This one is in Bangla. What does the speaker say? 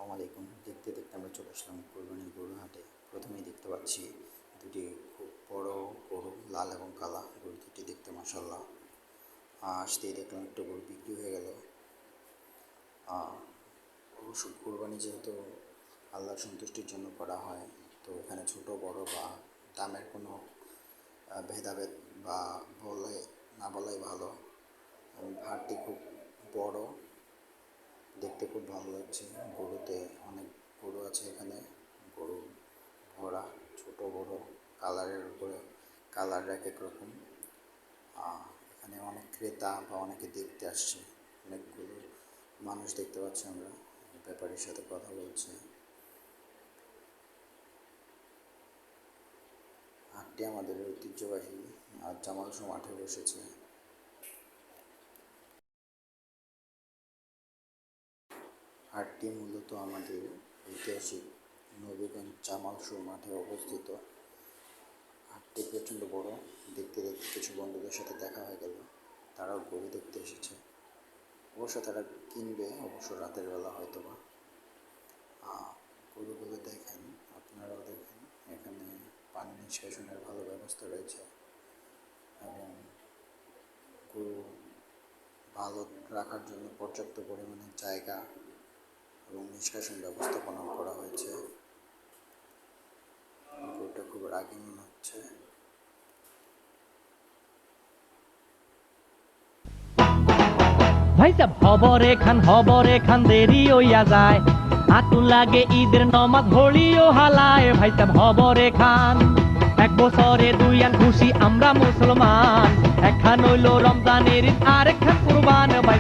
আসসালামু আলাইকুম। দেখতে দেখতে আমরা চলে আসলাম কোরবানির গরু হাটে। প্রথমেই দেখতে পাচ্ছি দুটি খুব বড় গরু, লাল এবং কালা। গরু দুটি দেখতে মাশাআল্লাহ। আসতেই দেখলাম একটা গরু বিক্রি হয়ে গেল। অবশ্য কোরবানি যেহেতু আল্লাহর সন্তুষ্টির জন্য করা হয়, তো এখানে ছোট বড় বা দামের কোনো ভেদাভেদ বা না বলাই ভালো। এবং হাটটি খুব বড়, দেখতে খুব ভালো লাগছে। গরুতে অনেক গরু আছে এখানে। গরু ভরা, ছোট বড়, কালারের উপরে কালার এক এক রকম। এখানে অনেক ক্রেতা বা অনেকে দেখতে আসছে। অনেকগুলো মানুষ দেখতে পাচ্ছি আমরা, ব্যাপারীর সাথে কথা বলছে। হাটটি আমাদের ঐতিহ্যবাহী জামাল শো মাঠে বসেছে। হাটটি মূলত আমাদের ঐতিহাসিক নবীগঞ্জ জামাল শো মাঠে অবস্থিত। হাটটি প্রচণ্ড বড়। দেখতে দেখতে কিছু বন্ধুদের সাথে দেখা হয়ে গেল, তারাও গরু দেখতে এসেছে। অবশ্য তারা কিনবে, অবশ্য রাতের বেলা হয়তো বা। গরুগুলো দেখেন, আপনারাও দেখেন। এখানে পানি নিষ্কাশনের ভালো ব্যবস্থা রয়েছে এবং গরু ভালো রাখার জন্য পর্যাপ্ত পরিমাণে জায়গা এবং নিষ্কাশন ব্যবস্থাপনা করা হয়েছে। গরুটা খুব রাগী মনে হচ্ছে। ভাই সাহেব হবরে খান দেরি হইয়া যায়, আতুন লাগে ঈদের নমাজ হলিও হালায়। ভাই সাহেব হবরে খান, এক বছরে দুই আন খুশি আমরা মুসলমান, একখান হইল রমজানের ঈদ আর একখান কুরবান। ভাই